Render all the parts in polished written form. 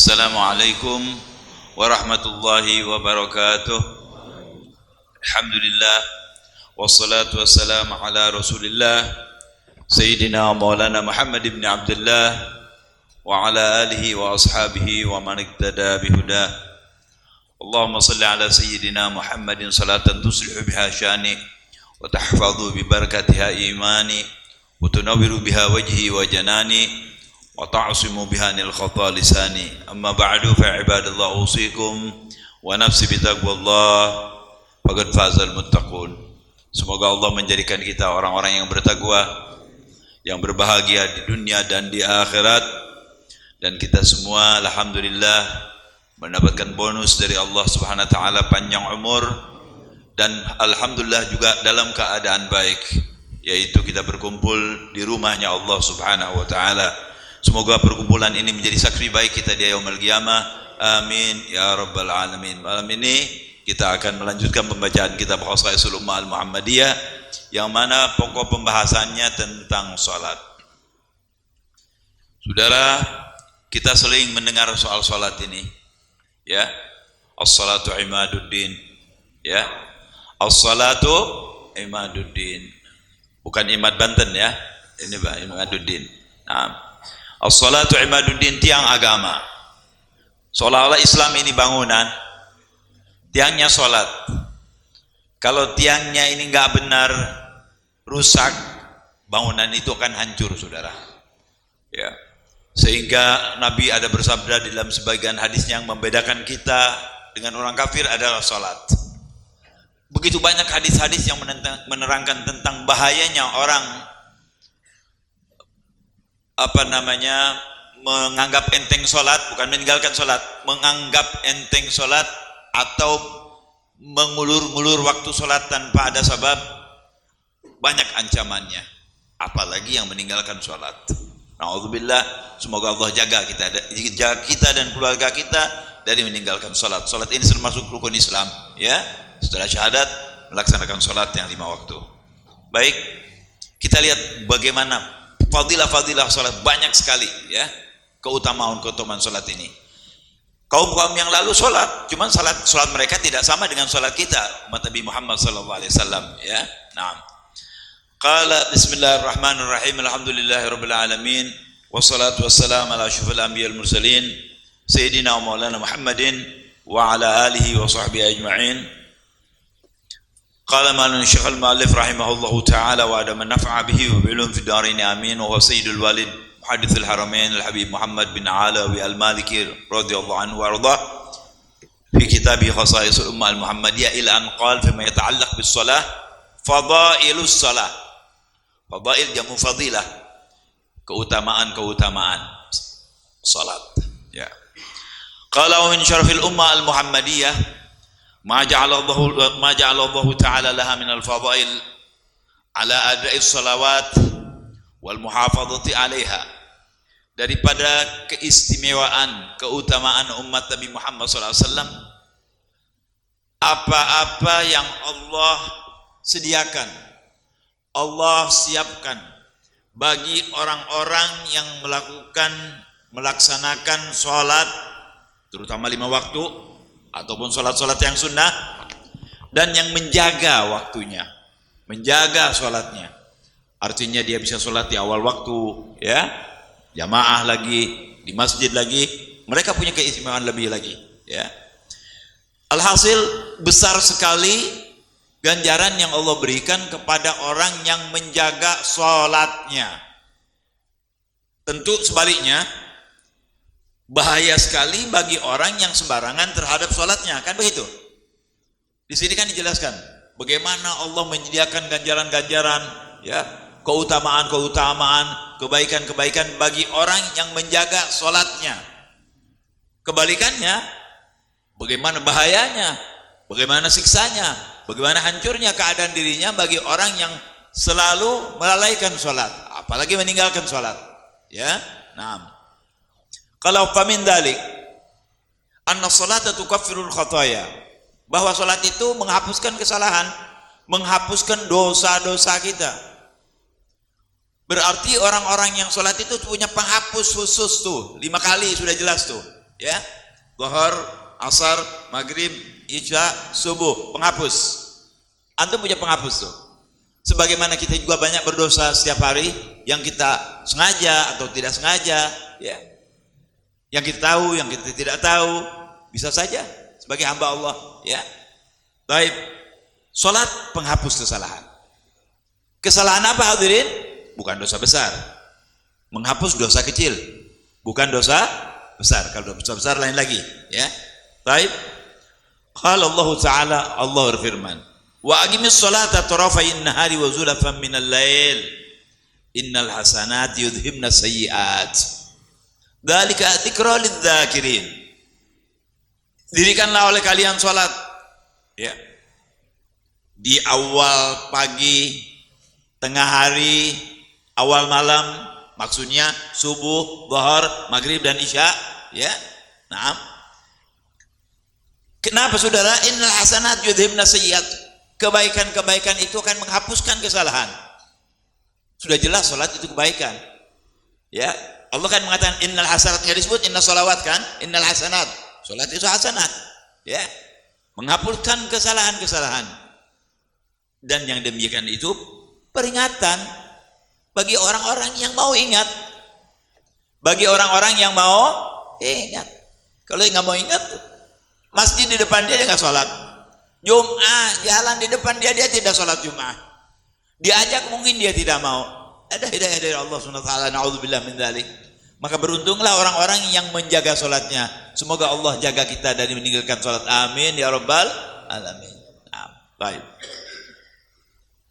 Assalamualaikum warahmatullahi wabarakatuh. Alhamdulillah wassalatu wassalamu ala Rasulillah Sayyidina Maulana Muhammad ibn Abdullah wa ala alihi wa ashabihi wa man iktada bihudah. Allahumma salli ala Sayyidina Muhammadin salatan tuslihu biha syani wa tahfadhu bi barakatiha imani wa tunawwiru biha wajhi wa janani wa ta'asimu biha nil khata lisani. Amma ba'du fa ibadallah usikum wa nafsi bitaqwallah faqad fazal muttaqun. Semoga Allah menjadikan kita orang-orang yang bertakwa, yang berbahagia di dunia dan di akhirat, dan kita semua alhamdulillah mendapatkan bonus dari Allah Subhanahu wa taala panjang umur, dan alhamdulillah juga dalam keadaan baik, yaitu kita berkumpul di rumahnya Allah Subhanahu wa taala. Semoga perkumpulan ini menjadi saksi baik kita di yaumul qiyamah. Amin ya rabbal alamin. Malam ini kita akan melanjutkan pembacaan kitab Khosaisul Ummah Al-Muhammadiyah, yang mana pokok pembahasannya tentang salat. Saudara, kita sering mendengar soal salat ini, ya. As-salatu imaduddin, ya. As-salatu imaduddin. Bukan Imad Banten, ya. Ini Pak Imaduddin. Nah, as-salatu imaduddin, tiang agama. Seolah-olah Islam ini bangunan, tiangnya salat. Kalau tiangnya ini enggak benar, rusak, bangunan itu akan hancur, saudara. Ya. Sehingga Nabi ada bersabda di dalam sebagian hadis yang membedakan kita dengan orang kafir adalah salat. Begitu banyak hadis-hadis yang menerangkan tentang bahayanya orang menganggap enteng solat, bukan meninggalkan solat, menganggap enteng solat atau mengulur-ngulur waktu solat tanpa ada sebab. Banyak ancamannya, apalagi yang meninggalkan solat. Na'udzubillah. Semoga Allah jaga kita dan keluarga kita dari meninggalkan solat. Solat ini termasuk rukun Islam, ya. Setelah syahadat melaksanakan solat yang 5 waktu. Baik, kita lihat bagaimana fadilah salat, banyak sekali, ya, keutamaan salat ini. Kaum yang lalu salat, cuman salat mereka tidak sama dengan salat kita, umat Nabi Muhammad sallallahu alaihi wasallam, ya. Naam. Qala bismillahirrahmanirrahim. Alhamdulillahirabbil alamin wassalatu wassalamu ala asyrofil anbiya'il mursalin sayyidina wa maulana Muhammadin wa ala alihi wa sahbihi ajma'in. Qala ma'an Syekh al-Mu'allif rahimahullahu ta'ala wa adama naf'a bihi wa bi'ilum fi darini amin. Wa huwa sayyidul walid muhaddithul haramain al-habib Muhammad bin Alawi al-Maliki radhiyallahu anhu wa ardah fi kitabi Khosaisul Ummah Al-Muhammadiyah ila an qala fima yata'allaq bis salah fadailus salah. Fadail jamu fadilah, keutamaan salat, ya. Qala min syarafil ummah al-Muhammadiyah ma ja'ala Allah ta'ala laha min al-fadail ala ada'is salawat wal muhafadhati 'alaiha. Daripada keistimewaan, keutamaan umat Nabi Muhammad SAW, apa-apa yang Allah sediakan, Allah siapkan bagi orang-orang yang melaksanakan sholat, terutama 5 waktu ataupun sholat-sholat yang sunnah, dan yang menjaga waktunya, menjaga sholatnya. Artinya dia bisa sholat di awal waktu, ya, jamaah lagi, di masjid lagi, mereka punya keistimewaan lebih lagi, ya. Alhasil besar sekali ganjaran yang Allah berikan kepada orang yang menjaga sholatnya. Tentu sebaliknya, bahaya sekali bagi orang yang sembarangan terhadap sholatnya, kan begitu? Di sini kan dijelaskan bagaimana Allah menyediakan ganjaran-ganjaran, ya, keutamaan-keutamaan, kebaikan-kebaikan bagi orang yang menjaga sholatnya. Kebalikannya, bagaimana bahayanya, bagaimana siksanya, bagaimana hancurnya keadaan dirinya bagi orang yang selalu melalaikan sholat, apalagi meninggalkan sholat, ya. Nah, kalau famin dalik anna sholata tukaffirul khataya, bahwa sholat itu menghapuskan kesalahan, menghapuskan dosa-dosa kita. Berarti orang-orang yang sholat itu punya penghapus khusus tuh, 5 kali sudah jelas tuh. Ya, zuhur, asar, maghrib, isya, subuh, penghapus. Antum punya penghapus tuh. Sebagaimana kita juga banyak berdosa setiap hari, yang kita sengaja atau tidak sengaja, ya. Yang kita tahu, yang kita tidak tahu, bisa saja sebagai hamba Allah, ya. Baik. Salat penghapus kesalahan. Kesalahan apa hadirin? Bukan dosa besar. Menghapus dosa kecil, bukan dosa besar. Kalau dosa besar lain lagi, ya. Baik. Qala Allah Ta'ala, Allah berfirman, wa aqimis salata tarafayn nahari wa zulafan minal lail innal hasanati yudhibna sayyi'at dzalika dzikra lidzakirin. Dirikanlah oleh kalian salat, ya, di awal pagi, tengah hari, awal malam, maksudnya subuh, zuhur, maghrib dan isya, ya. Nah, kenapa saudara? Innal hasanat yudhibna sayyi'at. Kebaikan-kebaikan itu akan menghapuskan kesalahan. Sudah jelas salat itu kebaikan. Ya, Allah kan mengatakan innal hasanat, enggak disebut inna sholawat kan? Innal hasanat. Salat itu hasanat. Ya. Menghapuskan kesalahan-kesalahan. Dan yang demikian itu peringatan bagi orang-orang yang mau ingat. Bagi orang-orang yang mau ingat. Kalau nggak mau ingat, masjid di depan dia nggak sholat. Jum'ah jalan di depan dia tidak sholat Jum'ah. Diajak mungkin dia tidak mau. Ada hidayah dari Allah Subhanahu wa taala, naudzubillah min dzalik. Maka beruntunglah orang-orang yang menjaga sholatnya. Semoga Allah jaga kita dari meninggalkan sholat. Amin ya rabbal alamin. Baik.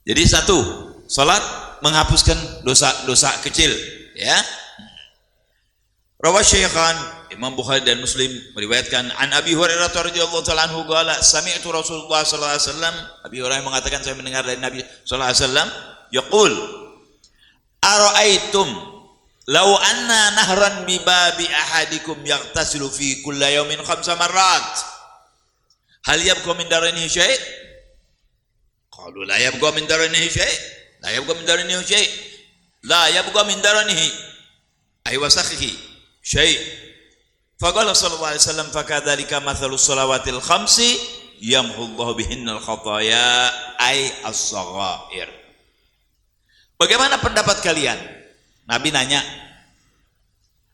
Jadi satu, sholat menghapuskan dosa-dosa kecil, ya. Rawah Syaikhan Imam Bukhari dan Muslim meriwayatkan an Abi Hurairah radhiyallahu ta'ala anhu qala sami'tu Rasulullah sallallahu alaihi wasallam. Abi Hurairah mengatakan saya mendengar dari Nabi sallallahu alaihi wasallam yaqul ara'aitum law anna nahran bi babi ahadikum yaghtasilu fi kulli yawmin 5 marrat hal yabqa min daranihi syai'? Qalu la yabqa min daranihi syai'. La yabqa min daranihi syai'. La yabqa min daranihi ay wasakhihi syai'. Faqala sallallahu alaihi wasallam fakadzalika mathalus shalawatil khamsi yamhullahu bihinnal khataya ay as-saghair. Bagaimana pendapat kalian? Nabi nanya.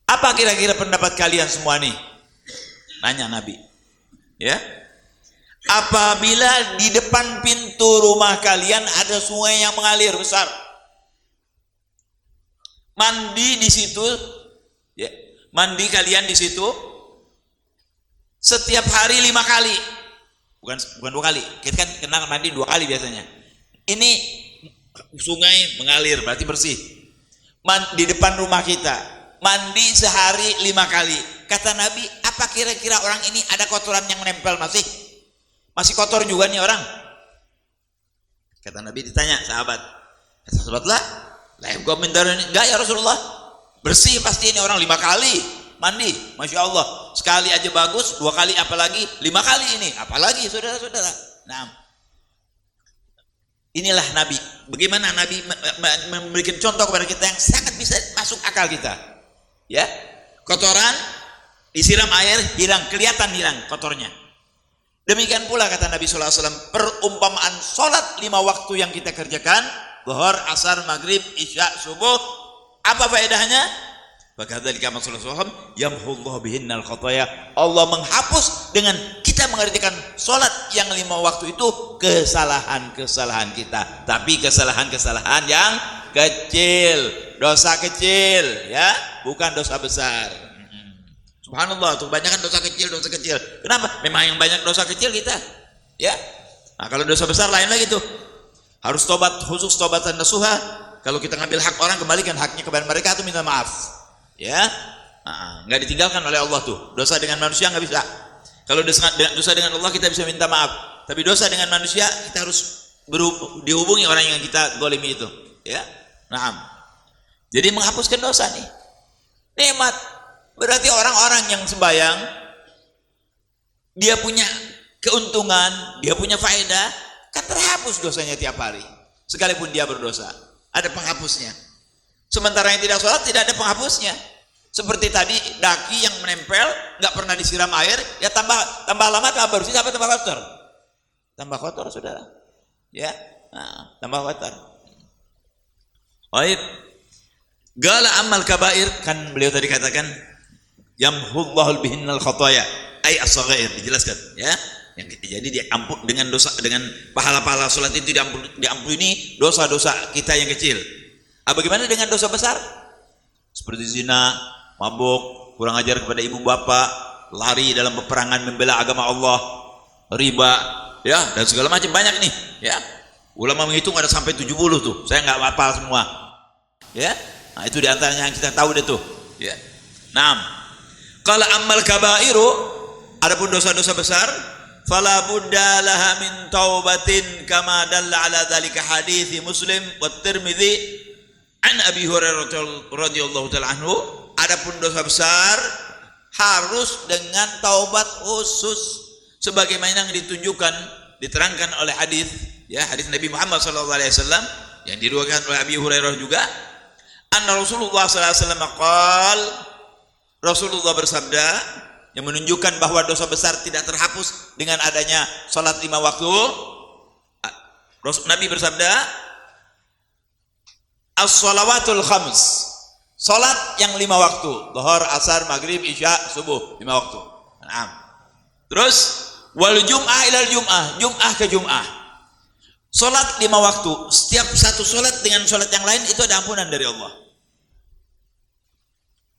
Apa kira-kira pendapat kalian semua nih? Nanya Nabi. Ya. Apabila di depan pintu rumah kalian ada sungai yang mengalir besar. Mandi di situ, ya. Mandi kalian di situ setiap hari 5 kali, bukan 2 kali. Kita kan kenal mandi 2 kali biasanya. Ini sungai mengalir berarti bersih. Di depan rumah kita mandi sehari 5 kali. Kata Nabi, apa kira-kira orang ini ada kotoran yang menempel masih kotor juga nih orang? Kata Nabi, ditanya sahabat, kata sahabatlah, enggak ya Rasulullah. Bersih pasti ini orang 5 kali mandi, Masya Allah. Sekali aja bagus, 2 kali apalagi, 5 kali ini, apalagi saudara-saudara. Nah, inilah Nabi. Bagaimana Nabi memberikan contoh kepada kita yang sangat bisa masuk akal kita. Ya, kotoran disiram air hilang, kelihatan hilang kotornya. Demikian pula kata Nabi Sallallahu Alaihi Wasallam, perumpamaan sholat 5 waktu yang kita kerjakan, zuhur, asar, maghrib, isya, subuh. Apa faedahnya? Bakadzalika masallallahu yamhullahu bihinnal khataya. Allah menghapus dengan kita mengerjakan salat yang 5 waktu itu kesalahan-kesalahan kita. Tapi kesalahan-kesalahan yang kecil, dosa kecil, ya, bukan dosa besar. Subhanallah, tuh banyak kan dosa kecil. Kenapa? Memang yang banyak dosa kecil kita, ya. Nah, kalau dosa besar lain lagi tuh. Harus tobat, khusus tobatan nasuha. Kalau kita ngambil hak orang, kembalikan haknya kepada mereka atau minta maaf, ya. Nggak ditinggalkan oleh Allah tuh. Dosa dengan manusia nggak bisa. Kalau dosa dengan Allah kita bisa minta maaf, tapi dosa dengan manusia kita harus dihubungi orang yang kita golimi itu, ya. Nah, jadi menghapuskan dosa nih nikmat. Berarti orang-orang yang sembahyang dia punya keuntungan, dia punya faedah, kan terhapus dosanya tiap hari sekalipun dia berdosa. Ada penghapusnya. Sementara yang tidak sholat tidak ada penghapusnya. Seperti tadi daki yang menempel, nggak pernah disiram air, ya tambah lama tambah bersih, apa tambah kotor? Tambah kotor, saudara. Ya, tambah kotor. Baik. Gala amal kabair, kan beliau tadi katakan yamhullahul bihinnal khataya, ay as-saghair, dijelaskan, ya. Jadi diampun dengan dosa, dengan pahala-pahala salat itu diampuni dosa-dosa kita yang kecil. Bagaimana dengan dosa besar? Seperti zina, mabuk, kurang ajar kepada ibu bapak, lari dalam peperangan membela agama Allah, riba, ya, dan segala macam banyak nih, ya. Ulama menghitung ada sampai 70 tuh. Saya nggak hafal semua. Ya. Nah, itu diantaranya yang kita tahu deh tuh, ya. Naam. Qala ammal kabairu, adapun dosa-dosa besar, fala budda laha min taubatin kama dalla ala dzalika hadits Muslim wa Tirmidzi an Abi Hurairah radhiyallahu taala anhu. Adapun dosa besar harus dengan taubat khusus sebagaimana yang ditunjukkan, diterangkan oleh hadis, ya, hadis Nabi Muhammad sallallahu alaihi wasallam yang diriwayatkan oleh Abi Hurairah juga, anna Rasulullah sallallahu alaihi wasallam qaal, Rasulullah bersabda, yang menunjukkan bahwa dosa besar tidak terhapus dengan adanya salat 5 waktu. Nabi bersabda, as-shalawatul khams, salat yang 5 waktu, zuhur, asar, maghrib, isya, subuh, 5 waktu. Nah. Terus wal jum'ah ilal jum'ah, jum'ah ke jum'ah, salat 5 waktu. Setiap satu salat dengan salat yang lain itu ada ampunan dari Allah.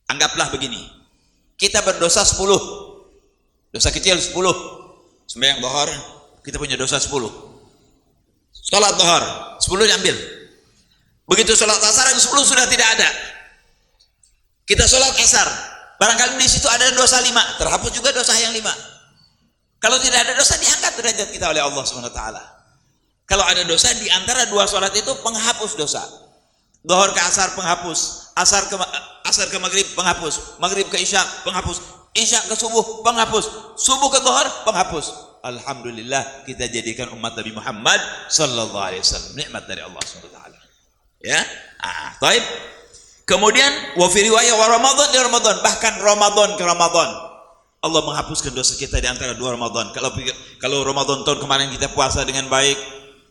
Anggaplah begini, kita berdosa 10, dosa kecil 10, sembahyang zuhur kita punya dosa 10, salat zuhur 10 diambil. Begitu salat asar yang 10 sudah tidak ada, kita salat asar, barangkali di situ ada dosa 5, terhapus juga dosa yang 5. Kalau tidak ada dosa, diangkat derajat kita oleh Allah Subhanahu wa taala. Kalau ada dosa, di antara 2 salat itu penghapus dosa. Zuhur ke asar penghapus, asar ke maghrib penghapus, maghrib ke isya penghapus, isya ke subuh penghapus, subuh ke zuhur penghapus. Alhamdulillah, kita jadikan umat Nabi Muhammad sallallahu alaihi wasallam, nikmat dari Allah Subhanahu wa taala. Ya. Baik. Kemudian wa fi riwayah wa Ramadan di Ramadan, bahkan Ramadan ke Ramadan Allah menghapuskan dosa kita di antara 2 Ramadan. Kalau Ramadan tahun kemarin kita puasa dengan baik,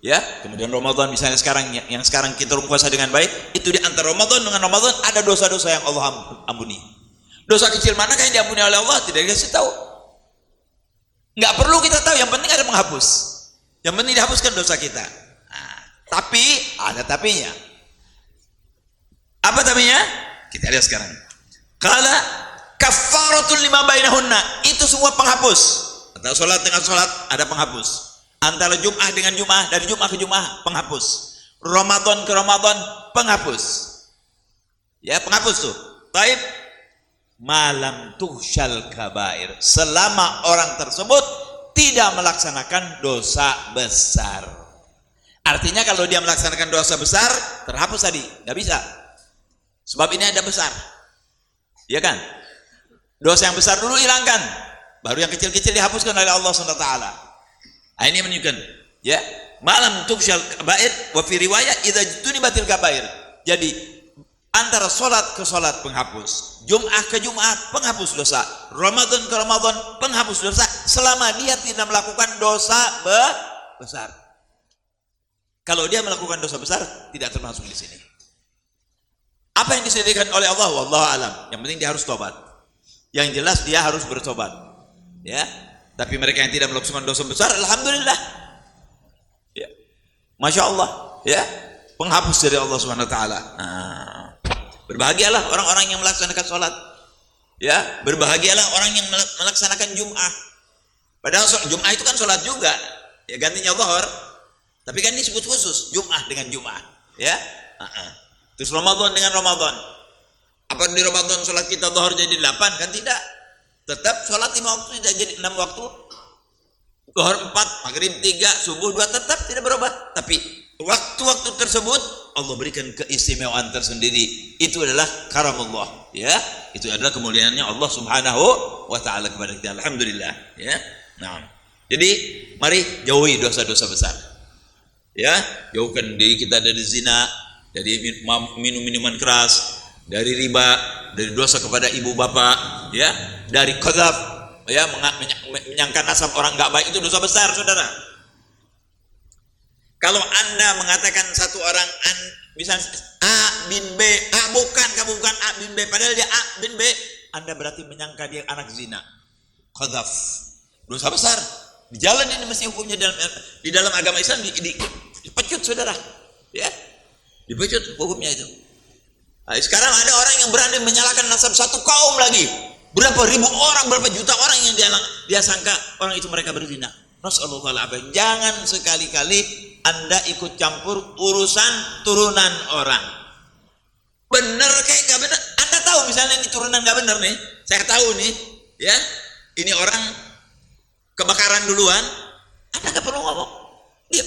ya, kemudian Ramadan misalnya sekarang yang sekarang kita puasa dengan baik, itu di antara Ramadan dengan Ramadan ada dosa-dosa yang Allah ampuni. Dosa kecil manakah yang diampuni oleh Allah? Tidak dikasih tahu. Nggak perlu kita tahu, yang penting ada menghapus. Yang penting dihapuskan dosa kita. Nah, tapi ada tapinya. Apa tapinya? Kita lihat sekarang. Qala kaffaratul lima bainahunna, itu semua penghapus. Antara salat dengan salat ada penghapus. Antara Jum'ah dengan Jum'ah, dari Jum'ah ke Jum'ah penghapus. Ramadan ke Ramadan penghapus. Ya, penghapus tuh. Taib malam tuhsyal kabair, selama orang tersebut tidak melaksanakan dosa besar. Artinya kalau dia melaksanakan dosa besar terhapus tadi, nggak bisa. Sebab ini ada besar. Ya kan? Dosa yang besar dulu hilangkan, baru yang kecil-kecil dihapuskan oleh Allah SWT. Ini menunjukkan, ya, malam tuhsyal kabair wa fi riwayah idza tunibatil kabair. Jadi antara salat ke salat penghapus, Jum'ah ke Jum'ah penghapus dosa, Ramadan ke Ramadan penghapus dosa, selama dia tidak melakukan dosa besar. Kalau dia melakukan dosa besar tidak termasuk di sini. Apa yang disediakan oleh Allah wallahu alam. Yang penting dia harus tobat. Yang jelas dia harus bertobat. Ya. Tapi mereka yang tidak melakukan dosa besar, alhamdulillah. Ya. Masya Allah, ya. Penghapus dari Allah Subhanahu wa taala. Berbahagialah orang-orang yang melaksanakan sholat. Ya, berbahagialah orang yang melaksanakan Jum'ah. Padahal Jum'ah itu kan sholat juga. Ya, gantinya zuhur. Tapi kan disebut khusus Jum'ah dengan Jum'ah. Ya. Terus Ramadan dengan Ramadan. Apa di Ramadan sholat kita zuhur jadi 8? Kan tidak. Tetap sholat 5 waktu tidak jadi 6 waktu. Zuhur 4, maghrib 3, subuh 2, tetap tidak berubah. Tapi waktu-waktu tersebut Allah berikan keistimewaan tersendiri. Itu adalah karamullah, ya. Itu adalah kemuliaannya Allah Subhanahu wa taala kepada kita. Alhamdulillah, ya. Nah. Jadi mari jauhi dosa-dosa besar. Ya, jauhkan diri kita dari zina, dari minum minuman keras, dari riba, dari dosa kepada ibu bapak, ya, dari qadzaf, ya, menyangka nasab orang nggak baik, itu dosa besar, saudara. Kalau Anda mengatakan satu orang misalnya A bin B, kamu bukan A bin B, padahal dia A bin B, Anda berarti menyangka dia anak zina, qadzaf, dosa besar. Di jalan ini mesti hukumnya di dalam agama Islam dipecut, saudara, ya, dipecut hukumnya itu. Nah, sekarang ada orang yang berani menyalahkan nasab satu kaum lagi. Berapa ribu orang, berapa juta orang yang dia sangka orang itu mereka berzina. Nasallallahu. Jangan sekali-kali Anda ikut campur urusan turunan orang. Bener kayak gak bener. Anda tahu misalnya ini turunan gak bener nih. Saya tahu nih, ya, ini orang kebakaran duluan. Anda gak perlu ngomong. Diam.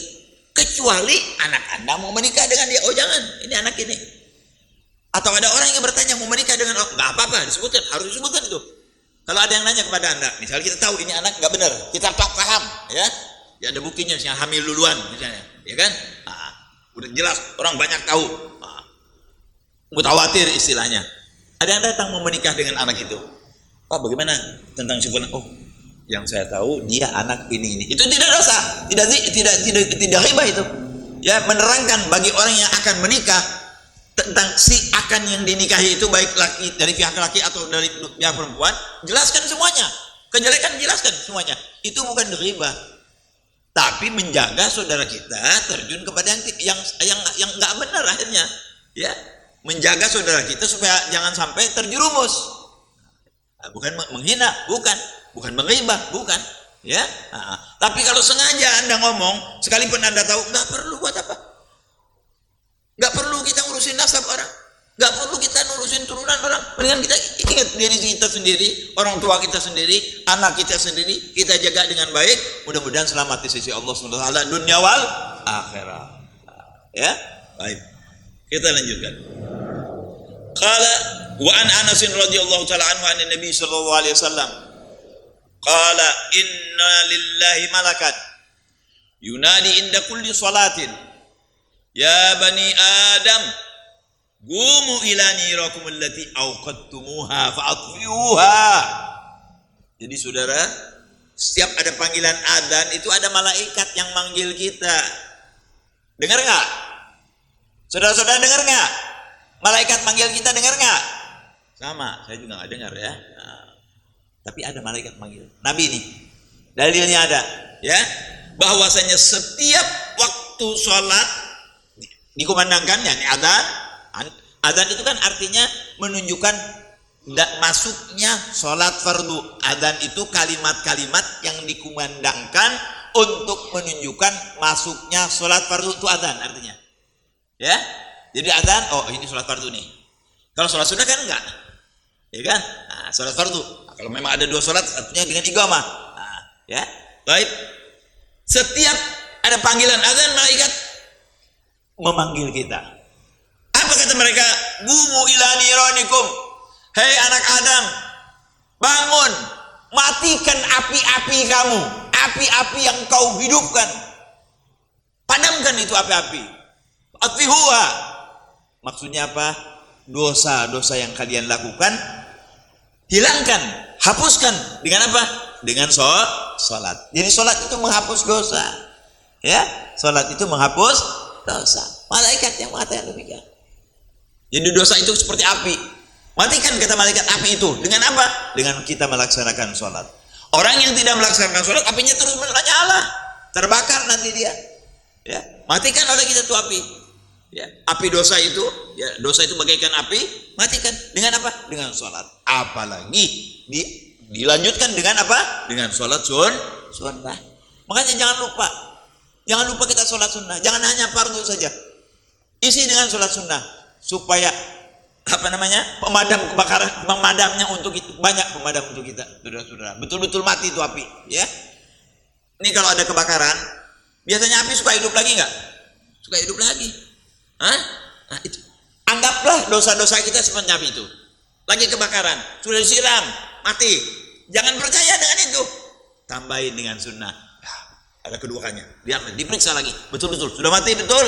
Kecuali anak Anda mau menikah dengan dia. Oh jangan, ini anak ini. Atau ada orang yang bertanya mau menikah dengan orang, nggak apa-apa, disebutkan, harus disebutkan itu. Kalau ada yang nanya kepada Anda, misalnya kita tahu ini anak nggak benar, kita paham, ya ada buktinya, misalnya hamil duluan, misalnya, ya kan? Udah jelas, orang banyak tahu, mutawatir istilahnya. Ada yang datang mau menikah dengan anak itu, Pak, bagaimana tentang si fulan? Oh, yang saya tahu dia anak ini. Itu tidak dosa, tidak ghibah itu. Ya, menerangkan bagi orang yang akan menikah tentang si akan yang dinikahi itu, baik laki dari pihak laki atau dari pihak perempuan, jelaskan semuanya. Kejelekan jelaskan semuanya. Itu bukan ghibah, tapi menjaga saudara kita terjun kepada yang nggak benar akhirnya. Ya, menjaga saudara kita supaya jangan sampai terjerumus. Bukan menghina, bukan menghibah, bukan. Ya, tapi kalau sengaja Anda ngomong, sekalipun Anda tahu, nggak perlu buat apa. Nggak perlu kita ngurusin nasab orang, nggak perlu kita ngurusin turunan orang. Mendingan kita ingat diri kita sendiri, orang tua kita sendiri, anak kita sendiri, kita jaga dengan baik. Mudah-mudahan selamat di sisi Allah SWT dunia wal akhirat. Ya, baik. Kita lanjutkan. Qala wa an Anas radhiyallahu taala anhu an Nabi sallallahu alaihi wasallam. Qala inna lillahi malakan yunadi inda kulli salatin. Ya bani Adam, gumu ila nirakum allati awqadtumuha fa'atfi'uha. Jadi saudara, setiap ada panggilan adzan itu ada malaikat yang manggil kita. Dengar nggak? Saudara-saudara dengar nggak? Malaikat manggil kita, dengar nggak? Sama, saya juga nggak dengar ya. Tapi ada malaikat manggil. Nabi ini dalilnya ada, ya, bahwasanya setiap waktu sholat dikumandangkan, ya, adzan itu kan artinya menunjukkan masuknya sholat fardu. Adzan itu kalimat-kalimat yang dikumandangkan untuk menunjukkan masuknya sholat fardu, itu adzan artinya, ya. Jadi adzan, oh ini sholat fardu nih. Kalau sholat sunnah kan enggak, ya kan? Nah, sholat fardu, kalau memang ada dua sholat, artinya dengan iqamah. Nah, ya, baik. Setiap ada panggilan adzan, malaikat memanggil kita. Apa kata mereka? Gumu ila niranikum. Hei anak Adam, bangun, matikan api-api kamu, api-api yang kau hidupkan. Padamkan itu api-api. Atfihuha. Maksudnya apa? Dosa-dosa yang kalian lakukan hilangkan, hapuskan dengan apa? Dengan sholat. Jadi sholat itu menghapus dosa. Ya, sholat itu menghapus dosa. Malaikat yang mengatakan demikian. Jadi dosa itu seperti api. Matikan kata malaikat api itu. Dengan apa? Dengan kita melaksanakan sholat. Orang yang tidak melaksanakan sholat, apinya terus menyala, terbakar nanti dia. Ya, matikan oleh kita tuh api. Ya, api dosa itu, ya, dosa itu bagaikan api, matikan dengan apa? Dengan sholat. Apalagi dilanjutkan dengan apa? Dengan sholat sunnah. Makanya jangan lupa kita sholat sunnah. Jangan hanya fardu saja. Isi dengan sholat sunnah supaya pemadam kebakaran, pemadamnya untuk itu banyak, pemadam untuk kita, saudara-saudara. Betul-betul mati itu api, ya. Ini kalau ada kebakaran, biasanya api suka hidup lagi nggak? Suka hidup lagi. Hah? Nah, itu. Anggaplah dosa-dosa kita seperti api itu. Lagi kebakaran, sudah disiram, mati. Jangan percaya dengan itu. Tambahin dengan sunnah. Ada keduanya. Diperiksa lagi. Betul-betul sudah mati betul.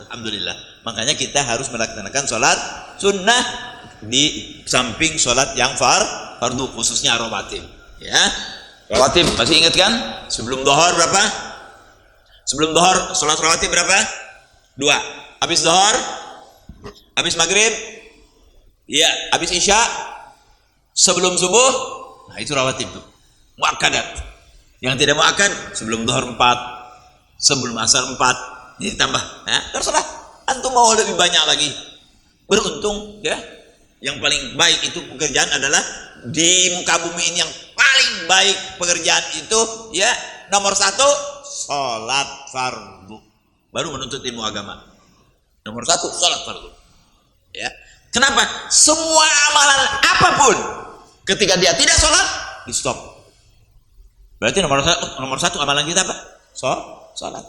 Alhamdulillah. Makanya kita harus melaksanakan sholat sunnah di samping sholat yang fardu, khususnya rawatib. Ya, rawatib masih ingat kan? Sebelum dohor berapa? Sebelum dohor sholat rawatib berapa? 2. Habis dohor, habis maghrib, ya, habis isya, sebelum subuh, nah itu rawatib tuh, muakkadat. Yang tidak muakkad sebelum dohor 4, sebelum asar 4, jadi tambah. Nah, terserah. Antum mau lebih banyak lagi, beruntung ya. Yang paling baik itu pekerjaan adalah di muka bumi ini, yang paling baik pekerjaan itu ya, nomor 1 sholat fardu, baru menuntut ilmu agama. Nomor 1 sholat fardu ya. Kenapa? Semua amalan apapun ketika dia tidak sholat, di stop. Berarti nomor 1 amalan kita apa? Sholat.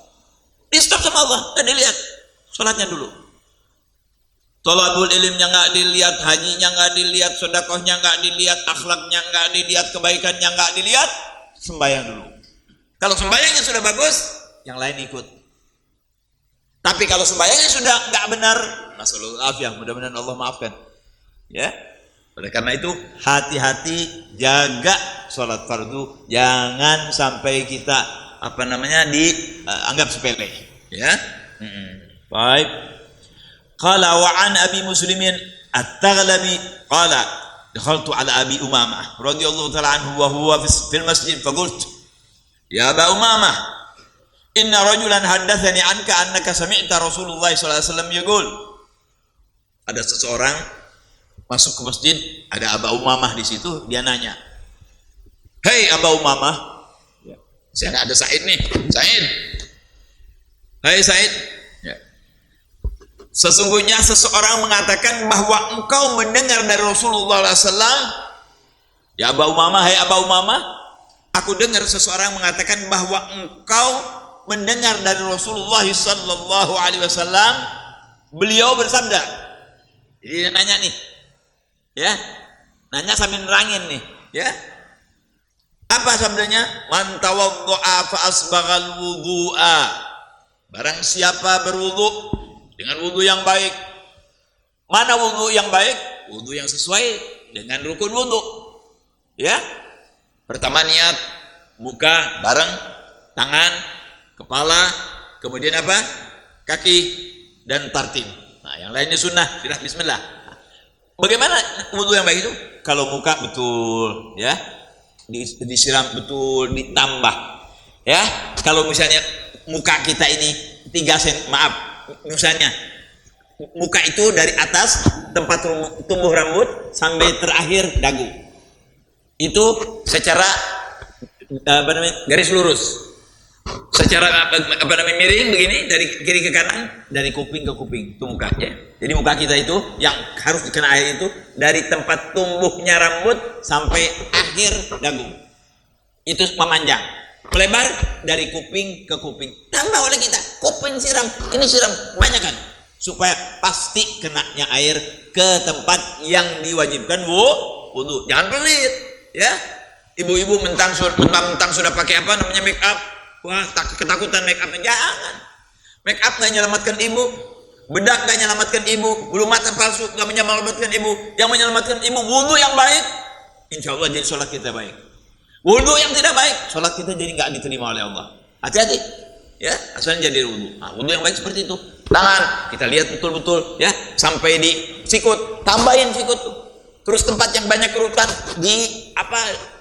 Di stop sama Allah dan dilihat sholatnya dulu. Thalabul ilmnya nggak dilihat, hajinya nggak dilihat, sedekahnya nggak dilihat, akhlaknya nggak dilihat, kebaikannya nggak dilihat, sembahyang dulu. Kalau sembahyangnya sudah bagus, yang lain ikut. Tapi kalau sembahyangnya sudah nggak benar, nasallahu alafiyah, mudah-mudahan Allah maafkan. Ya, oleh karena itu hati-hati, jaga sholat fardu, jangan sampai kita dianggap sepele. Ya. Baik. Qala wa an Abi Muslimin At-Taghlabi qala dakhaltu ala Abi Umamah radhiyallahu ta'ala anhu wa huwa fil masjid faqultu ya Aba Umamah inna rajulan haddatsani anka annaka sami'ta Rasulullah sallallahu alaihi wasallam yaqul. Ada seseorang masuk ke masjid, ada Aba Umamah di situ, dia nanya, "Hei Aba Umamah." Ya. Saya ada Said nih. Said. Hai Said. Sesungguhnya seseorang mengatakan bahwa engkau mendengar dari Rasulullah SAW. Ya Aba Umamah, hai Aba Umamah, aku dengar seseorang mengatakan bahwa engkau mendengar dari Rasulullah SAW. Beliau bersabda. Jadi dia nanya nih, ya, nanya sambil nerangin nih, ya. Apa sabdanya? Man tawaddu'a fa asbaghal wudu'a. Barang siapa berwudu dengan wudu yang baik. Mana wudu yang baik? Wudu yang sesuai dengan rukun wudu. Ya. Pertama niat, muka bareng, tangan, kepala, kemudian apa? Kaki dan tartib. Nah, yang lainnya sunnah. Sudah bismillah. Bagaimana wudu yang baik itu? Kalau muka betul, ya. Disiram betul, ditambah. Ya. Kalau misalnya muka kita ini 3 cm, misalnya muka itu dari atas tempat tumbuh rambut sampai terakhir dagu, itu secara garis lurus, secara miring begini dari kiri ke kanan, dari kuping ke kuping, itu mukanya. Jadi muka kita itu yang harus dikena air itu dari tempat tumbuhnya rambut sampai akhir dagu, itu memanjang, melebar dari kuping ke kuping. Tambah oleh kita, kuping siram, ini siram, kebanyakan, supaya pasti kenanya air ke tempat yang diwajibkan wudu. Jangan pelit, ya. Ibu-ibu mentang sudah pakai apa namanya make up, wah ketakutan make up. Jangan. Make up nggak menyelamatkan ibu, bedak nggak menyelamatkan ibu, bulu mata palsu nggak menyelamatkan ibu. Yang menyelamatkan ibu wudu yang baik, insya Allah jadi sholat kita baik. Wudu yang tidak baik, sholat kita jadi nggak diterima oleh Allah. Hati-hati, ya, asalnya jadi wudu. Nah, wudu yang baik seperti itu. Tangan kita lihat betul-betul, ya, sampai di sikut, tambahin sikut. Terus tempat yang banyak kerutan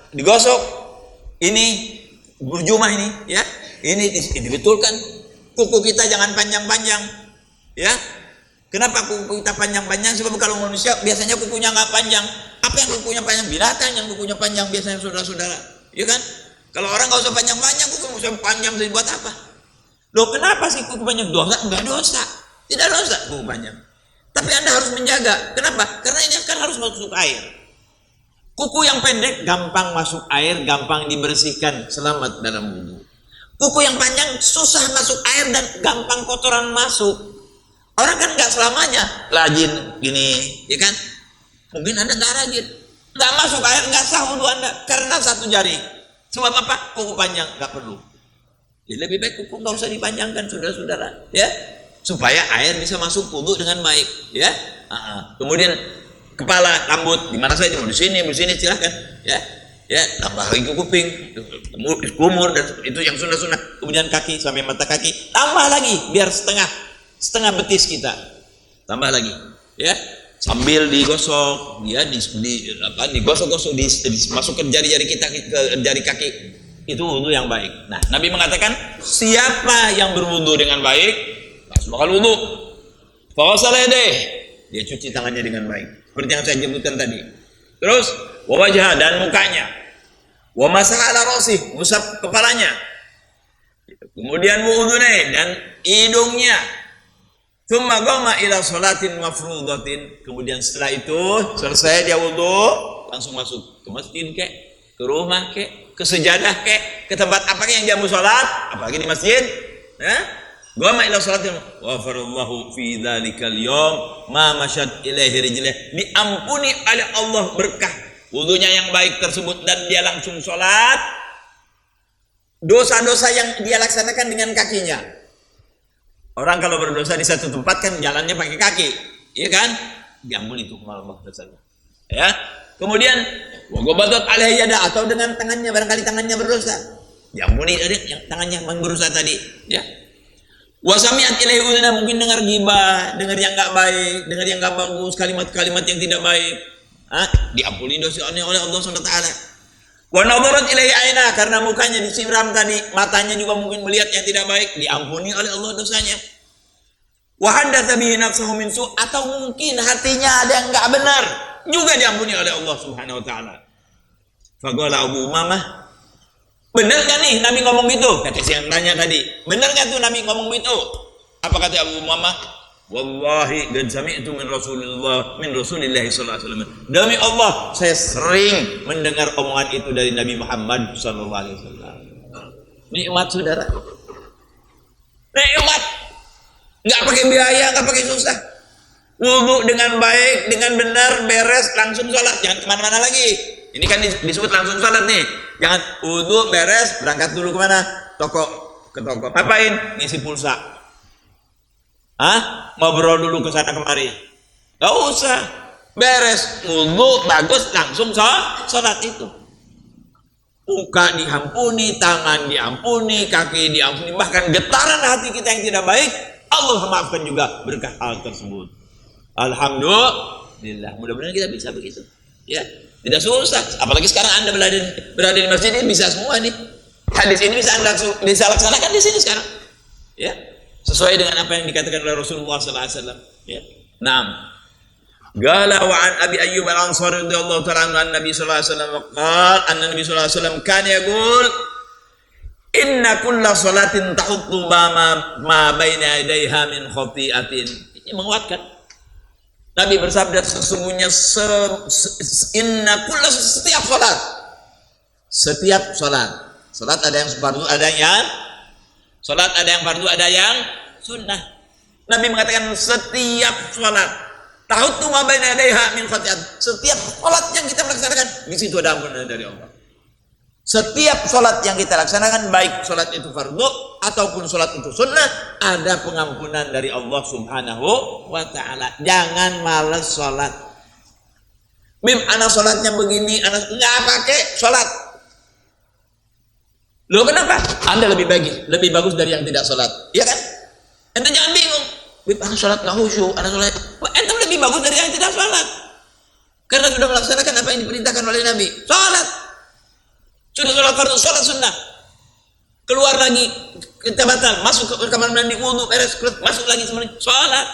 digosok. Ini berjumah ini, ya, ini dibetulkan. Kuku kita jangan panjang-panjang, ya. Kenapa kuku kita panjang-panjang? Sebab kalau manusia biasanya kukunya nggak panjang. Apa yang kukunya panjang? Binatang yang kukunya panjang biasanya, saudara-saudara. Ya kan? Kalau orang nggak usah panjang-panjang, kuku nggak usah panjang, buat apa? Loh, kenapa sih kuku panjang? Dosa? Enggak dosa. Tidak dosa kuku panjang. Tapi Anda harus menjaga. Kenapa? Karena ini kan harus masuk air. Kuku yang pendek gampang masuk air, gampang dibersihkan, selamat dalam wudu. Kuku yang panjang susah masuk air dan gampang kotoran masuk. Orang kan nggak selamanya rajin gini, ya kan? Mungkin Anda nggak rajin, nggak masuk air, nggak sah wudu Anda karena satu jari. Sebab apa? Kuku panjang nggak perlu. Jadi lebih baik kuku nggak usah dipanjangkan, saudara-saudara, ya, supaya air bisa masuk wudu dengan baik, ya. Kemudian kepala, rambut, di mana saja, mau di sini silahkan. Ya, tambah lagi ke kuping, kumur, dan itu yang sunnah. Kemudian kaki sampai mata kaki, tambah lagi biar setengah betis kita, tambah lagi, ya. Sambil digosok, ya, digosok-gosok, dimasukkan jari-jari kita ke jari kaki, itu wudu yang baik. Nah, Nabi mengatakan siapa yang berwudu dengan baik, langsung bakal wudu. Faghasala yadayhi, dia cuci tangannya dengan baik, seperti yang saya sebutkan tadi. Terus wajah dan mukanya, wa masaha ala ra'sih, usap kepalanya, kemudian wudu'nai dan hidungnya, tsumma qama ila sholatin mafruḍatin, kemudian setelah itu selesai dia wudu, langsung masuk ke masjid kek, ke rumah kek, ke sejadah kek, ke tempat apa yang dia mau sholat, apalagi di masjid, qama ila sholatin wa farallahu fi dzalikal yawm ma masyad ilaihi rijlah, diampuni oleh Allah berkah wudunya yang baik tersebut, dan dia langsung sholat. Dosa-dosa yang dia laksanakan dengan kakinya. Orang kalau berdosa di satu tempat kan jalannya pakai kaki, iya kan? Diampuni itu Allah dosanya. Ya. Kemudian wagobatot alaihi yada, atau dengan tangannya, barangkali tangannya berdosa, diampuni dari yang tangannya berdosa tadi, ya. Wasami'at ilaihi udhuna, mungkin dengar ghibah, dengar yang enggak baik, dengar yang enggak bagus, kalimat-kalimat yang tidak baik. Diampuni dosanya oleh Allah SWT. Wa nadharat ilaihi aina, karena mukanya disiram tadi, matanya juga mungkin melihat yang tidak baik, diampuni oleh Allah dosanya. Wa haddatsa bihi nafsuhu min su', atau mungkin hatinya ada yang enggak benar, juga diampuni oleh Allah Subhanahu wa taala. Faqala Abu Umamah, benar kan nih Nabi ngomong gitu? Kata si yang tanya tadi, benar kan tuh Nabi ngomong gitu? Apa kata Abu Umamah? Wallahi qad sami'tu min Rasulillah sallallahu alaihi wasallam. Demi Allah, saya sering mendengar omongan itu dari Nabi Muhammad sallallahu alaihi wasallam. Nikmat saudara. Nikmat. Enggak pakai biaya, enggak pakai susah. Wudu dengan baik, dengan benar, beres, langsung sholat. Jangan kemana-mana lagi. Ini kan disebut langsung sholat nih. Jangan wudu, beres, berangkat dulu kemana? Ke toko. Ngapain? Ngisi pulsa. Ngobrol dulu ke sana kemari. Gak usah. Beres, wudu, bagus, langsung sholat itu. Muka diampuni, tangan diampuni, kaki diampuni, bahkan getaran hati kita yang tidak baik, Allah maafkan juga berkah hal tersebut. Alhamdulillah. Mudah-mudahan kita bisa begitu. Ya, tidak susah. Apalagi sekarang Anda berada di masjid ini, bisa semua nih. Hadis ini bisa Anda laksanakan di sini sekarang. Ya. Sesuai dengan apa yang dikatakan oleh Rasulullah sallallahu alaihi wasallam, ya. Naam. Qala wa an Abi Ayyub al-Ansari radhiyallahu ta'ala anhu an-Nabi sallallahu alaihi wasallam qala anna Nabi sallallahu alaihi wasallam kana yaqul inna kulla salatin tahuttu ma baina yadayha min khati'atin. Ini menguatkan. Nabi bersabda, sesungguhnya setiap salat ada yang fardu, ada yang salat, ada yang fardu, ada yang sunnah. Nabi mengatakan setiap salat tahuttu ma baina yadayha min khati'at, setiap salat yang kita laksanakan di situ ada ampunan dari Allah. Setiap salat yang kita laksanakan, baik salat itu fardu ataupun salat itu sunnah, ada pengampunan dari Allah Subhanahu wa taala. Jangan malas salat. Anak salatnya begini, anak enggak pakai salat. Loh kenapa? Anda lebih bagus dari yang tidak salat. Iya kan? Ente jangan bingung. Anak salat enggak khusyuk, anak salat. Ente lebih bagus dari yang tidak salat. Karena sudah melaksanakan apa yang diperintahkan oleh Nabi. Salat. Sudah sholat fardu, sholat sunnah, keluar lagi kita batal, masuk ke kamar mandi, wudu, beres, masuk lagi semuanya, sholat.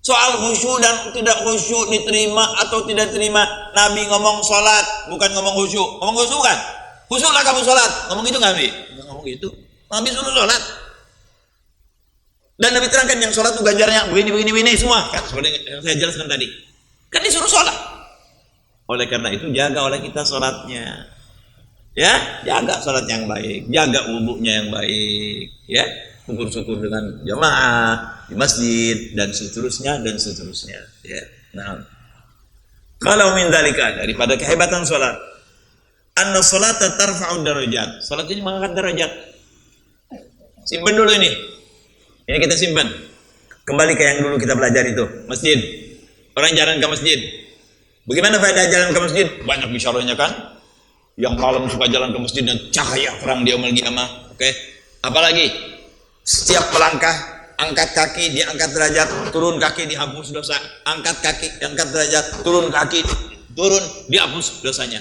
Soal khusyuk dan tidak khusyuk, diterima atau tidak terima, Nabi ngomong sholat, bukan ngomong khusyuk. Ngomong khusyuk kan? Khusyuklah kamu sholat, ngomong gitu nggak Nabi? Nggak ngomong gitu. Nabi suruh sholat. Dan Nabi terangkan yang sholat itu ganjarnya begini semua, kan? Seperti yang saya jelaskan tadi. Kan disuruh sholat. Oleh karena itu jaga oleh kita sholatnya, ya, jaga sholat yang baik, jaga wudunya yang baik, ya, syukur dengan jamaah di masjid dan seterusnya, ya. Nah, kalau min dzalika, daripada kehebatan sholat, anna sholata tarfa'u darajat, sholat ini mengangkat derajat. Simpan dulu ini kita simpan. Kembali ke yang dulu kita pelajari itu, masjid. orang jalan ke masjid. Bagaimana faedah jalan ke masjid? Banyak bicaranya kan. Yang malam suka jalan ke masjid dan cahaya terang di yaumul qiyamah. Oke. Apalagi setiap melangkah angkat kaki diangkat derajat, turun kaki dihapus dosa. Angkat kaki diangkat derajat, turun kaki turun dihapus dosanya.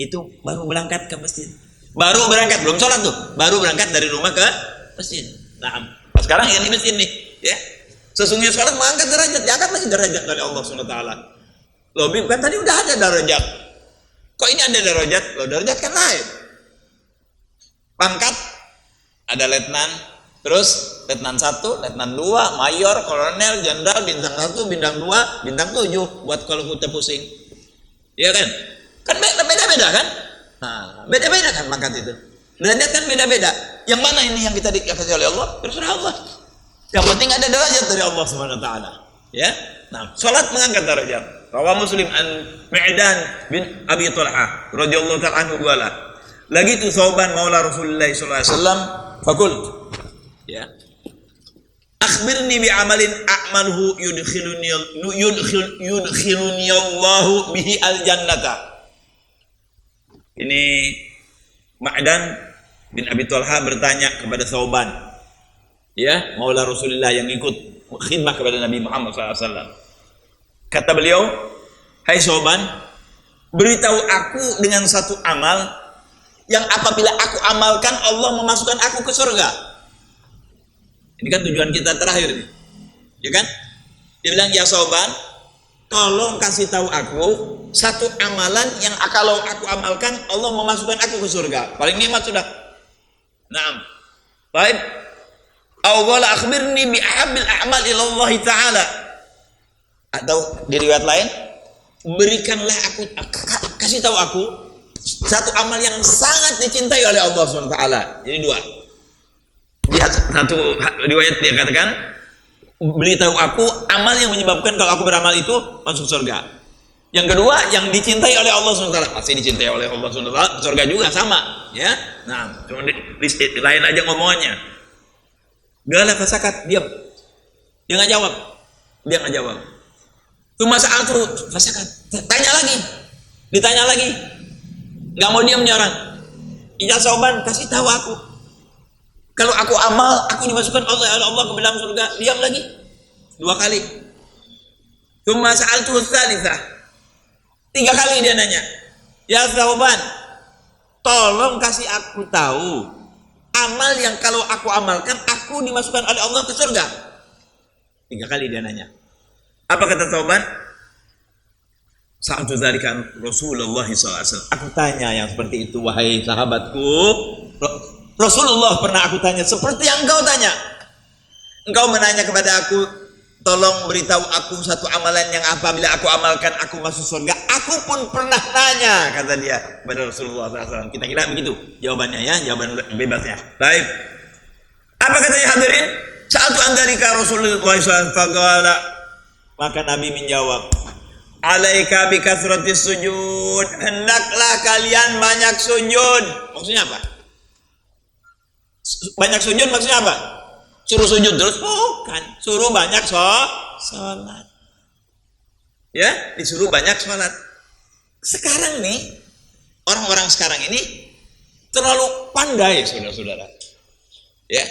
Itu baru berangkat ke masjid. Baru berangkat, belum sholat tuh. Baru berangkat dari rumah ke masjid. Nah, sekarang yang di masjid nih, ya. Sesungguhnya sholat mengangkat derajat, diangkat lagi derajat dari Allah SWT. Loh, kan tadi udah ada derajat. Kok ini ada derajat? Loh, derajat kan lain. Pangkat ada letnan, terus letnan 1, letnan 2, mayor, kolonel, jenderal, bintang 1, bintang 2, bintang 7 buat kalau kita pusing. Iya kan? Kan beda-beda kan? Nah, beda-beda kan pangkat itu. Derajat kan beda-beda. Yang mana ini yang kita dikasih oleh Allah? Terserah Allah. Yang penting ada derajat dari Allah SWT. Ya. Nah, salat mengangkat derajat. Rawah Muslim an Mi'dan bin Abi Talha radhiyallahu ta'ala anhu qala. Lagi tu Thauban maula Rasulullah sallallahu alaihi wasallam faqult. Ya. Akhbirni bi amalin a'maluhu yudkhiluni Allahu bihi al-jannata. Ini Ma'dan bin Abi Talha bertanya kepada Thauban, ya, maula Rasulullah yang ikut khidmah kepada Nabi Muhammad SAW. Kata beliau, hai Thauban, beritahu aku dengan satu amal yang apabila aku amalkan Allah memasukkan aku ke surga. Ini kan tujuan kita terakhir nih, ya kan? Dia bilang, ya Thauban, tolong kasih tahu aku satu amalan yang kalau aku amalkan Allah memasukkan aku ke surga. Paling nikmat sudah. Naam. Baik. Awwal akhbirni bi ahabbil a'mal ila Allah Ta'ala. Atau di riwayat lain, berikanlah aku, kasih tahu aku satu amal yang sangat dicintai oleh Allah SWT. Jadi dua. Di satu riwayat dia katakan, beritahu aku amal yang menyebabkan kalau aku beramal itu masuk surga. Yang kedua, yang dicintai oleh Allah SWT. Pasti dicintai oleh Allah SWT, surga juga sama, ya. Nah, cuma lain aja ngomongannya. Gala fasakat, diam. Dia nggak jawab. Dia nggak jawab. Itu masalah terus fasakat. Tanya lagi. Ditanya lagi. Nggak mau diam nih orang. Ija Thauban, kasih tahu aku. Kalau aku amal, aku dimasukkan oleh Allah ke dalam surga. Diam lagi. 2 kali. Cuma sa'altu tsalitsah. 3 kali dia nanya. Ya Thauban, tolong kasih aku tahu amal yang kalau aku amalkan aku dimasukkan oleh Allah ke surga. 3 kali dia nanya. Apa kata Thauban? Sa'altu dzalika Rasulullah SAW. Aku tanya yang seperti itu, wahai sahabatku. Rasulullah pernah aku tanya seperti yang engkau tanya. Engkau menanya kepada aku, tolong beritahu aku satu amalan yang apabila aku amalkan aku masuk surga. Aku pun pernah nanya, kata dia kepada Rasulullah SAW. Kita kira begitu jawabannya, ya, jawaban bebasnya. Baik. Apa katanya hadirin? Sa'altu andalika Rasulullah SAW. Maka Nabi menjawab, alaika bi kathratis sujud. Hendaklah kalian banyak sujud. Maksudnya apa? Banyak sujud maksudnya apa? Suruh sujud terus? Bukan. Suruh banyak sholat. Ya, disuruh banyak sholat. Sekarang nih, orang-orang sekarang ini terlalu pandai, saudara-saudara. Ya,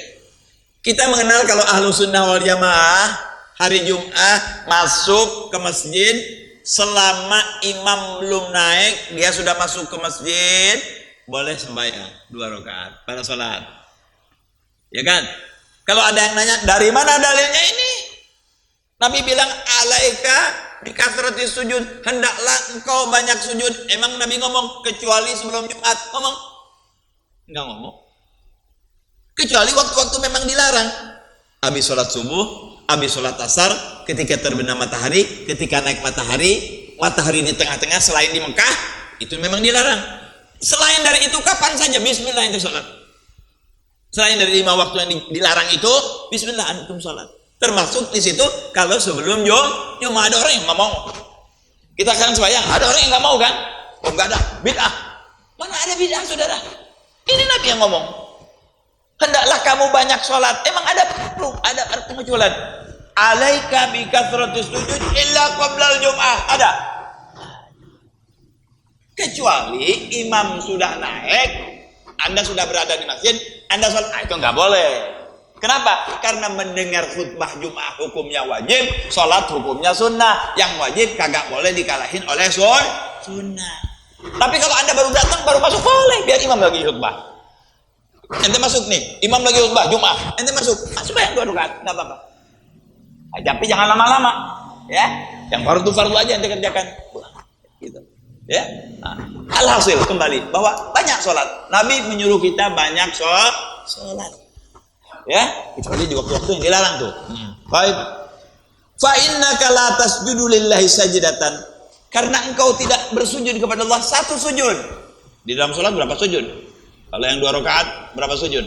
kita mengenal kalau ahlu sunnah wal jamaah hari Jumat masuk ke masjid selama imam belum naik, dia sudah masuk ke masjid, boleh sembahyang 2 rakaat pada sholat. Ya kan? Kalau ada yang nanya, dari mana dalilnya ini? Nabi bilang, alaika bikasratis sujud, hendaklah engkau banyak sujud. Emang Nabi ngomong kecuali sebelum Jumat? Ngomong? Enggak ngomong. Kecuali waktu-waktu memang dilarang. Habis sholat subuh, habis sholat asar, ketika terbenam matahari, ketika naik matahari di tengah-tengah selain di Mekah, itu memang dilarang. Selain dari itu, kapan saja bismillah itu sholat. Selain dari 5 waktu yang dilarang itu, bismillah antum sholat. Termasuk di situ kalau sebelum Jumat ada orang yang nggak mau. Kita sekarang sembahyang, ada orang yang nggak mau kan? Oh nggak ada, bid'ah. Mana ada bid'ah, saudara? Ini Nabi yang ngomong. Hendaklah kamu banyak sholat. Emang ada perlu, ada pengecualian. alaika bi kathratis sujud illa qablal jum'ah. Ada? Kecuali imam sudah naik, Anda sudah berada di masjid, Anda sholat, itu nggak boleh. Kenapa? Karena mendengar khutbah Jum'ah hukumnya wajib, sholat hukumnya sunnah. Yang wajib kagak boleh dikalahin oleh sunnah. Tapi kalau Anda baru datang, baru masuk, boleh, biar imam lagi khutbah. Ente masuk nih, imam lagi khutbah Jum'ah, ente masuk aja 2 rakaat, nggak apa-apa. Tapi jangan lama-lama, ya. Yang fardu aja ente kerjakan, gitu. Ya. Nah, alhasil kembali bahwa banyak sholat. Nabi menyuruh kita banyak sholat. Ya, kecuali di waktu-waktu yang dilarang tuh. Baik. Fa innaka la tasjudu lillahi sajdatan. Karena engkau tidak bersujud kepada Allah satu sujud. Di dalam sholat berapa sujud? Kalau yang 2 rakaat berapa sujud?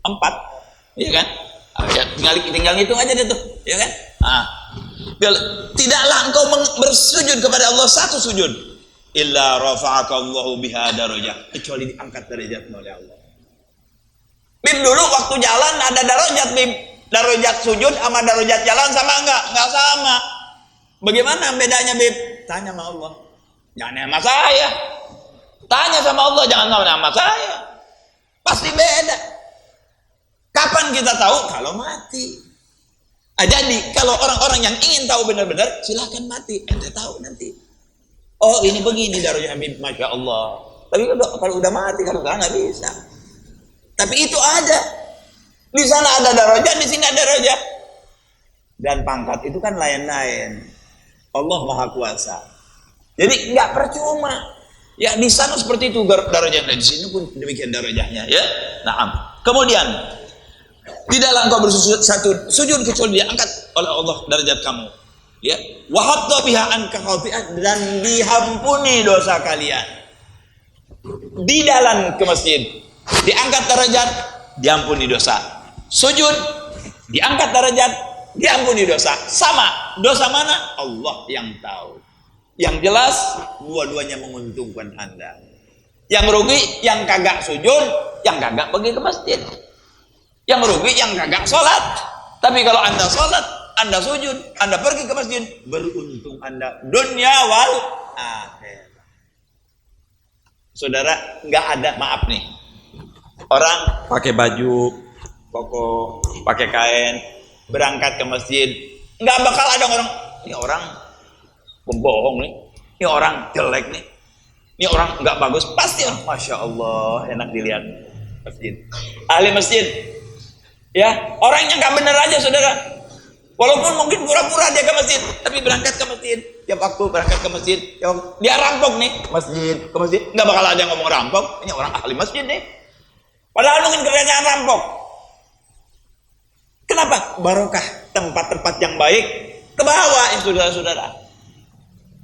4. Iya kan? Ya, tinggal hitung aja deh tuh, ya kan? Nah, tidaklah engkau bersujud kepada Allah satu sujud illa rafa'aka Allahu biha darajah, kecuali diangkat derajatmu oleh Allah. Bim, dulu waktu jalan ada darajat, Bim. Darajat sujud sama darajat jalan sama enggak? Enggak sama. Bagaimana bedanya, Bim? Tanya sama Allah. Jangan sama saya. Tanya sama Allah, jangan sama saya. Pasti beda. Kapan kita tahu? Kalau mati. Jadi kalau orang-orang yang ingin tahu benar-benar, silahkan mati. Ente tahu nanti. Oh, ini begini darajat, Bim. Masya Allah. Tapi kalau udah mati, kalau nggak bisa. Tapi itu ada. Di sana ada darajat, di sini ada darajat. Dan pangkat itu kan lain-lain. Allah Maha Kuasa. Jadi nggak percuma. Ya di sana seperti itu darajatnya, di sini pun demikian darajatnya, ya. Nah, kemudian tidaklah engkau bersujud satu sujud kecuali diangkat oleh Allah derajat kamu. Ya. Wa hatta biha anka khati'at, dan diampuni dosa kalian. Di dalam ke masjid diangkat derajat, diampuni dosa. Sujud, diangkat derajat, diampuni dosa. Sama, dosa mana? Allah yang tahu. Yang jelas, dua-duanya menguntungkan Anda. Yang rugi, yang kagak sujud, yang kagak pergi ke masjid. Yang rugi, yang kagak sholat. Tapi kalau Anda sholat, Anda sujud, Anda pergi ke masjid, beruntung Anda dunia wal akhir. Saudara, nggak ada, maaf nih. Orang pakai baju koko, pakai kain, berangkat ke masjid, nggak bakal ada orang, ini orang pembohong nih, ini orang jelek nih, ini orang nggak bagus, pasti orang, masya Allah, enak dilihat masjid, ahli masjid, ya orang yang nggak bener aja, saudara, walaupun mungkin pura-pura dia ke masjid, tapi berangkat ke masjid, tiap waktu berangkat ke masjid, dia rampok nih, masjid ke masjid, nggak bakal ada yang ngomong rampok, ini orang ahli masjid nih. Padahal mungkin kerjanya rampok. Kenapa? Barokah tempat-tempat yang baik ke bawah, ya saudara-saudara.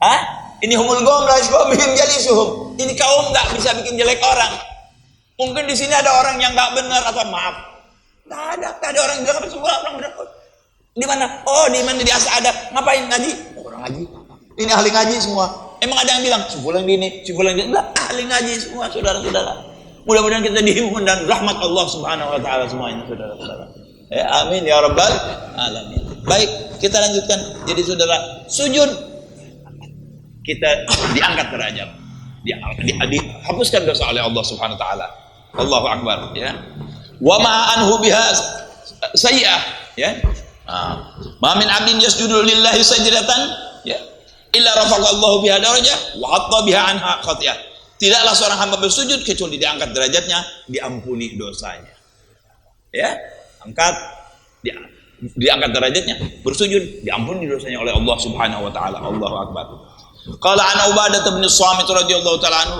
Hah? Ini humul gom bikin jadi suhum. Ini kaum nggak bisa bikin jelek orang. Mungkin di sini ada orang yang nggak benar atau maaf. Nggak ada orang yang bilang apa semua orang benar. Di mana? Oh, di mana di asa ada. Ngapain ngaji? Orang ngaji. Ini ahli ngaji semua. Emang ada yang bilang sebulan gini, sebulan gini. Enggak, ahli ngaji semua, saudara-saudara. Mudah-mudahan kita dihimpun dan rahmat Allah Subhanahu wa taala semuanya, saudara-saudara. Ya, amin ya rabbal alamin. Baik, kita lanjutkan. Jadi saudara, sujud kita diangkat derajat. Dihapuskan dosa oleh Allah Subhanahu wa taala. Allahu akbar, ya. Wa ma anhu biha sayyi'ah, ya. Ma min 'abdin yasjudu lillahi sajdatan, ya. Illa rafaqa Allahu biha darajah wa hatta biha anha khati'ah. Tidaklah seorang hamba bersujud kecuali diangkat derajatnya, diampuni dosanya. Ya, angkat, diangkat derajatnya, bersujud, diampuni dosanya oleh Allah Subhanahu wa taala. Allahu akbar. Qala an Ubadah bin Samit radhiyallahu taala anhu.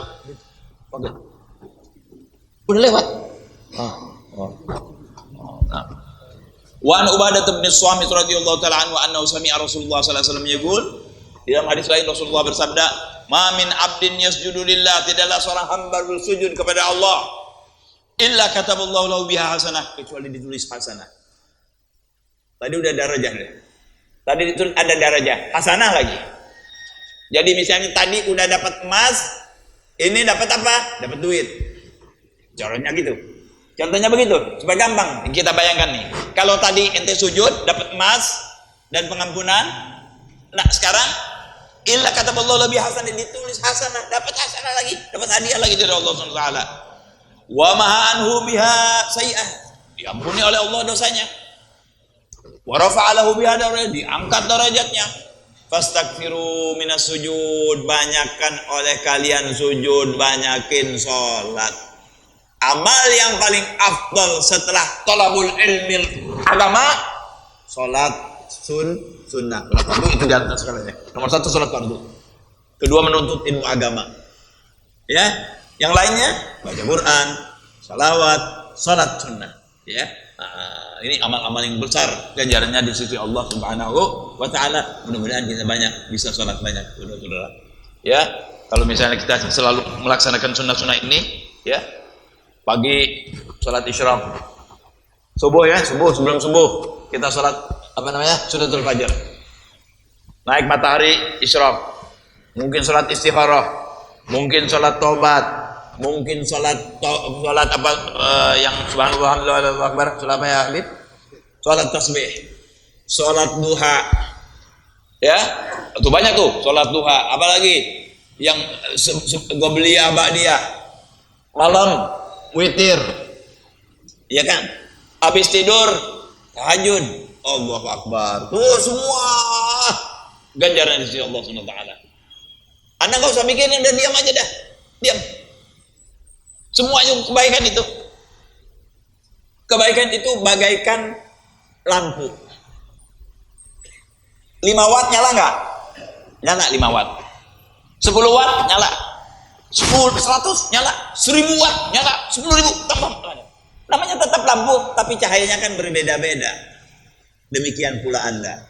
Udah lewat. Wa an Ubadah bin Samit radhiyallahu taala anhu annahu sami'a Rasulullah sallallahu alaihi wasallam yaqul, dalam hadis lain Rasulullah bersabda, "Ma min 'abdin yasjudu lillah", tidaklah seorang hamba bersujud kepada Allah, illa kataballahu lahu biha hasanah, kecuali ditulis hasanah. Tadi udah darajah deh. Tadi ditulis ada darajah, hasanah lagi. Jadi misalnya tadi udah dapat emas, ini dapat apa? Dapat duit. Caranya gitu. Contohnya begitu, supaya gampang kita bayangkan nih. Kalau tadi ente sujud dapat emas dan pengampunan, nah sekarang illa kataballahu lebih hasanah, ditulis hasanah, dapat hasanah lagi, dapat hadiah lagi dari Allah Subhanahu wa taala. Wa maha anhu biha sayi'ah, diampuni oleh Allah dosanya. Wa rafa'alahu biha darajat, diangkat derajatnya. Fastaghfiru minas sujud, banyakkan oleh kalian sujud, banyakin salat. Amal yang paling afdal setelah thalabul ilmi agama, salat sunnah. Salat fardu itu di atas segalanya. Nomor 1 salat fardu. Kedua menuntut ilmu agama. Ya, yang lainnya baca Quran, salawat, salat sunnah. Ya, ini amal-amal yang besar ganjarannya di sisi Allah Subhanahu wa taala. Mudah-mudahan kita banyak bisa salat banyak, saudara-saudara. Ya, kalau misalnya kita selalu melaksanakan sunnah-sunnah ini, ya. Pagi salat isyraq, subuh ya, sebelum subuh kita salat sunnatul fajar. Naik matahari isyraq, mungkin salat istikharah, mungkin salat taubat, mungkin salat yang subhanallah Allahu akbar, salat apa ya Habib? Salat tasbih, salat duha. Ya, itu banyak tuh salat duha, apalagi yang qobliyah ba'diyah. Malam witir, ya kan? Habis tidur tahajud, Allahu akbar. Tuh semua ganjaran di sisi Allah Subhanahu wa taala. Anda enggak usah mikirin, dan diam aja dah. Diam. Semuanya kebaikan itu. Kebaikan itu bagaikan lampu. 5 watt nyala enggak? Nyala 5 watt. 10 watt nyala. 100 nyala, 1000 watt nyala, 10.000 tambah. Namanya tetap lampu, tapi cahayanya kan berbeda-beda. Demikian pula Anda.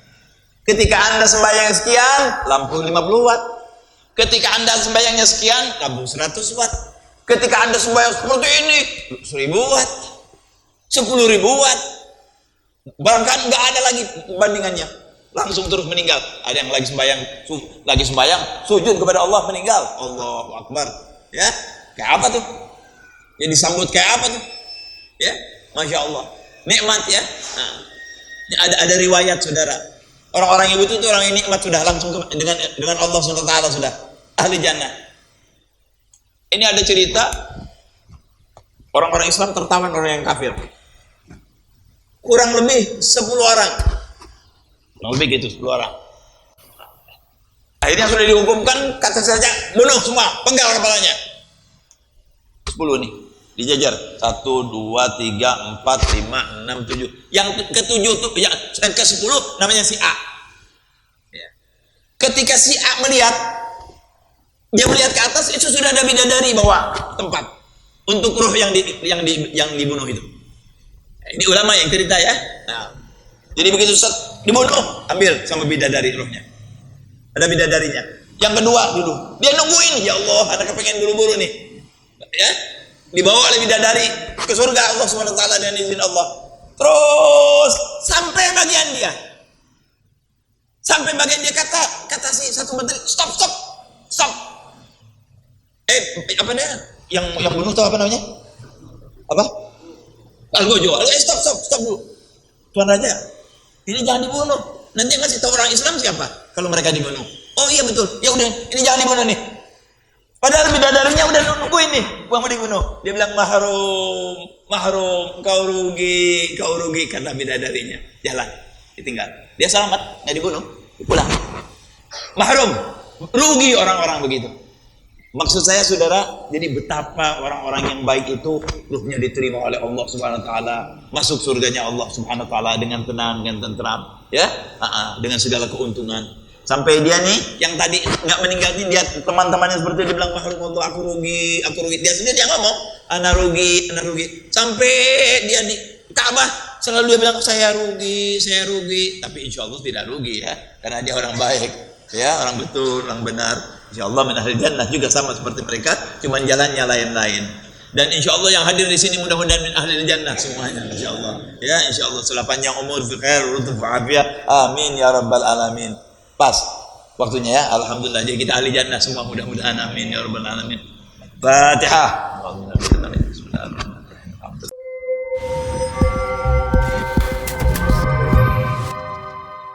Ketika Anda sembahyang sekian, lampu 50 watt. Ketika Anda sembahyangnya sekian, lampu 100 watt. Ketika Anda sembahyang seperti ini, 1000 watt, 10.000 watt. Bahkan nggak ada lagi bandingannya. Langsung terus meninggal. Ada yang lagi sembahyang, sujud kepada Allah, meninggal. Allahu akbar. Ya, kayak apa tuh? Ya disambut kayak apa tuh? Ya, masya Allah. Nikmat ya. Nah, ini ada riwayat saudara. Orang-orang yang butuh itu orang yang nikmat sudah langsung dengan Allah Subhanahu wa taala sudah ahli jannah. Ini ada cerita orang-orang Islam tertawan orang yang kafir. Kurang lebih 10 orang. Lebih gitu 10 orang. Akhirnya sudah dihukumkan, kata saja bunuh semua, penggal kepalanya. 10 nih dijajar, 1, 2, 3, 4, 5, 6, 7. Yang ke-7 tuh, yang ke-10 namanya si A. Ya. Ketika si A melihat, dia melihat ke atas, itu sudah ada bidadari bawa tempat untuk ruh yang dibunuh itu. Ini ulama yang cerita ya. Nah, jadi begitu dibunuh, ambil sama bidadari ruhnya. Ada bidadarinya. Yang kedua dulu, dia nungguin, ya Allah, anak kepengen buru-buru nih. Ya, dibawa oleh bidadari ke surga Allah Subhanahu wa taala dengan izin Allah. Terus sampai bagian dia. Sampai bagian dia kata si satu menteri, stop. Apa dia? Yang bunuh tahu apa namanya? Apa? Algojo. Stop dulu. Tuan Raja, ini jangan dibunuh. Nanti yang ngasih tahu orang Islam siapa kalau mereka dibunuh. Oh iya betul. Ya udah, ini jangan dibunuh nih. Padahal bidadarinya udah nungguin nih, mau dibunuh. Dia bilang mahrum, kau rugi kata bidadarinya. Jalan, ditinggal. Dia selamat, nggak dibunuh, pulang. Mahrum, rugi orang-orang begitu. Maksud saya saudara, jadi betapa orang-orang yang baik itu ruhnya diterima oleh Allah Subhanahu wa taala, masuk surganya Allah Subhanahu wa taala dengan tenang, dengan tentram, ya, dengan segala keuntungan. Sampai dia nih yang tadi nggak meninggal ini, dia teman-temannya seperti dia bilang mahrum Allah, aku rugi. Dia sendiri dia ngomong, ana rugi. Sampai dia di Ka'bah selalu dia bilang saya rugi. Tapi insya Allah tidak rugi ya, karena dia orang baik, ya, orang betul, orang benar. Insya Allah min ahli jannah juga sama seperti mereka, cuman jalannya lain-lain. Dan insya Allah yang hadir di sini mudah-mudahan min ahli jannah semuanya, insya Allah. Ya, insya Allah sepanjang umur, khair, lutuf, afiyah, amin ya rabbal alamin. Pas waktunya ya, alhamdulillah. Jadi kita ahli jannah semua mudah-mudahan, amin ya rabbal alamin. Fatihah.